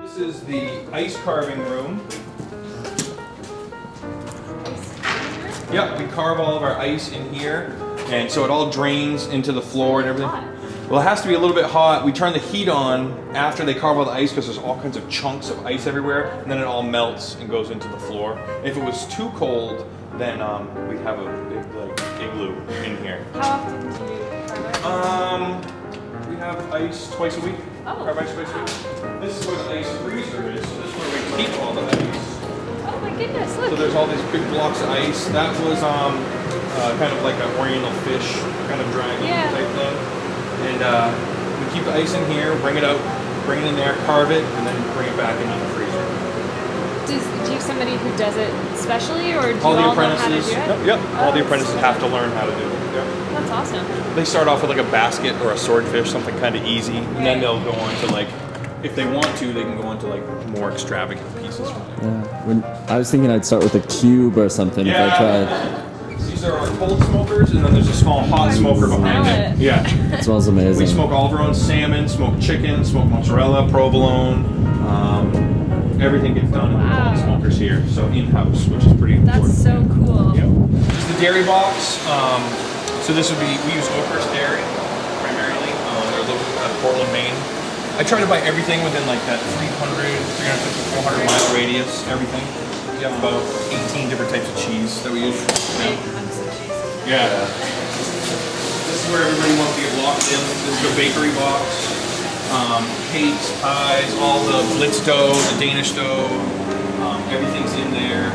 This is the ice carving room. Yep, we carve all of our ice in here, and so it all drains into the floor and everything. Well, it has to be a little bit hot. We turn the heat on after they carve all the ice because there's all kinds of chunks of ice everywhere, and then it all melts and goes into the floor. If it was too cold, then we'd have a big like igloo in here. How often do you carve ice? We have ice twice a week. Oh. Carve ice twice a week. This is where the ice freezer is, so this is where we keep all the ice. Oh my goodness, look. So there's all these big blocks of ice. That was kind of like an oriental fish kind of dragon type thing. And we keep the ice in here, bring it out, bring it in there, carve it, and then bring it back into the freezer. Do you have somebody who does it specially, or do All you the all know how to do apprentices, it? yep. All the that's apprentices have to learn how to do it. Yep. That's awesome. They start off with like a basket or a swordfish, something kind of easy, and then they'll go on to like, if they want to, they can go on to like more extravagant pieces from there. Yeah. When I was thinking I'd start with a cube or something if I tried. These are our cold smokers, and then there's a small hot smoker behind it. Yeah. It smells amazing. We smoke all of our own salmon, smoked chicken, smoked mozzarella, provolone. Everything gets done in the cold smokers here, so in-house, which is pretty important. That's so cool. Yep. This is the dairy box. So this would be, we use Oakhurst Dairy primarily. They're located in Portland, Maine. I try to buy everything within like that 350, 400 mile radius, everything. We have about 18 different types of cheese that we use. Yeah. This is where everybody wants to get locked in. This is the bakery box. Cakes, pies, all the blitz dough, the Danish dough, everything's in there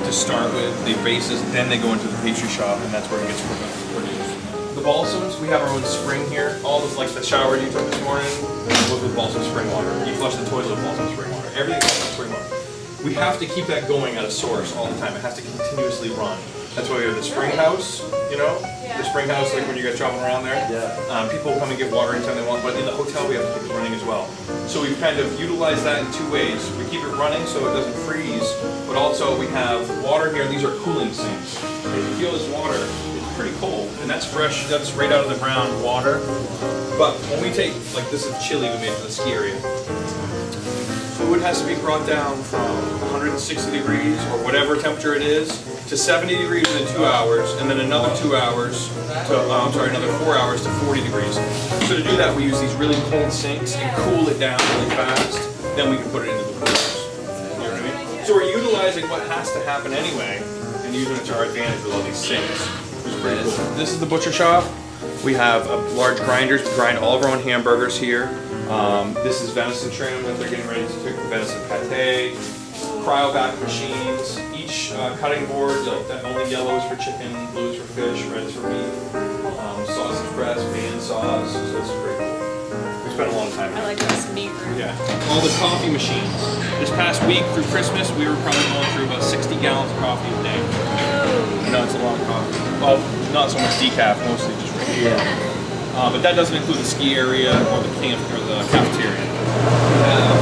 to start with, the bases, then they go into the pastry shop, and that's where it gets produced. The balsams, we have our own spring here. All the, like the shower you took this morning, was with balsam spring water. You flush the toilet with balsam spring water. Everything's balsam spring water. We have to keep that going at a source all the time. It has to continuously run. That's why we have the spring house, you know? The spring house, like when you guys traveling around there. Yeah. People come and get water anytime they want, but in the hotel we have to keep it running as well. So we've kind of utilized that in two ways. We keep it running so it doesn't freeze, but also we have water here. These are cooling sinks. And if you feel this water, it's pretty cold, and that's fresh. That's right out of the ground water. But when we take, like this is chili we made for the ski area. Food has to be brought down from 160 degrees or whatever temperature it is to 70 degrees within 2 hours, and then another 2 hours to, another 4 hours to 40 degrees. So to do that, we use these really cold sinks and cool it down really fast. Then we can put it into the coolers. You know what I mean? So we're utilizing what has to happen anyway and using it to our advantage with all these sinks. Which is pretty cool. This is the butcher shop. We have large grinders to grind all of our own hamburgers here. This is venison trim that they're getting ready to cook, venison pate, cryovac machines. Each cutting board, that only yellow is for chicken, blue is for fish, red is for meat. Sausage press, bandsaws, so this is pretty cool. We spent a long time here. I like this meat room. Yeah. All the coffee machines. This past week through Christmas, we were probably going through about 60 gallons of coffee a day. Oh. You know, it's a lot of coffee. Well, not so much decaf, mostly just regular. But that doesn't include the ski area or the camp or the cafeteria. We have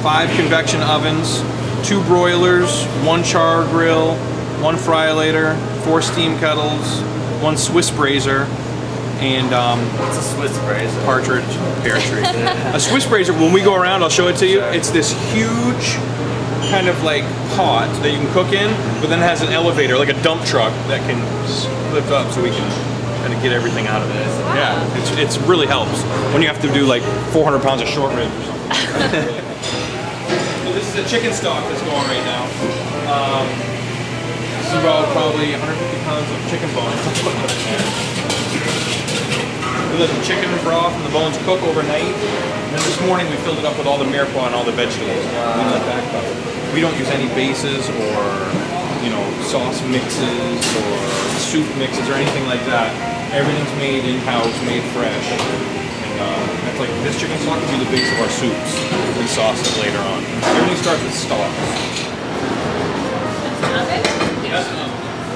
five convection ovens, 2 broilers, 1 char grill, 1 fryolator, 4 steam kettles, 1 Swiss brazier, and What's a Swiss brazier? partridge pear tree. A Swiss brazier, when we go around, I'll show it to you. It's this huge kind of like pot that you can cook in, but then it has an elevator, like a dump truck that can lift up so we can kind of get everything out of it. Wow. Yeah, it's really helps when you have to do like 400 pounds of short ribs or something. Well, this is a chicken stock that's going right now. This is about probably 150 pounds of chicken bones. We let the chicken broth and the bones cook overnight. And then this morning we filled it up with all the mirepoix and all the vegetables. We let that cook. We don't use any bases or, you know, sauce mixes or soup mixes or anything like that. Everything's made in-house, made fresh. And that's like, this chicken stock will be the base of our soups and sauces later on. Everything starts with stock. Yes.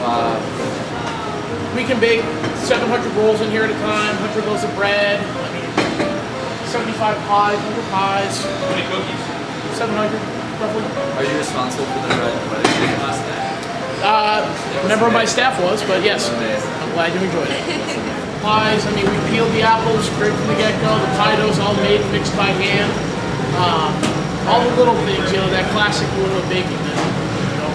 Wow. We can bake 700 rolls in here at a time, 100 loaves of bread, 75 pies, 100 pies, How many cookies? 700 roughly. Are you responsible for the red wedding cake last night? A member of my staff was, but yes, Amazing. I'm glad you enjoyed it. pies. I mean, we peeled the apples, scraped from the get-go. The pie dough's all made and mixed by hand. All the little things, you know, that classic little baking that, you know,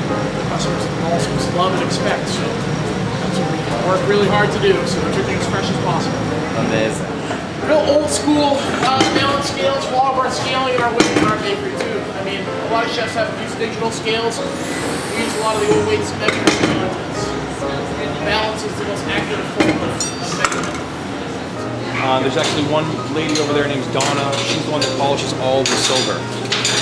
customers and Balsams love and expect. So that's what we work really hard to do. So everything as fresh as possible. Amazing. Real old school balance scales for all of our scaling in our weights in our bakery too. I mean, a lot of chefs have used digital scales. We use a lot of the old weights and measurements. Balance is the most accurate form of measurement. There's actually one lady over there named Donna. She's the one that polishes all the silver,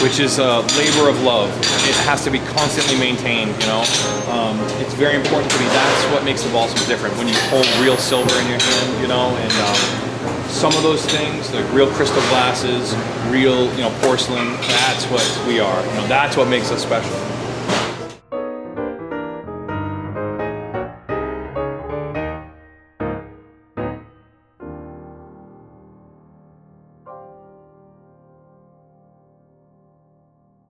which is a labor of love. It has to be constantly maintained, you know. It's very important to me. That's what makes the Balsams different. When you hold real silver in your hand, you know, and some of those things, like real crystal glasses, real, you know, porcelain, that's what we are. You know, that's what makes us special.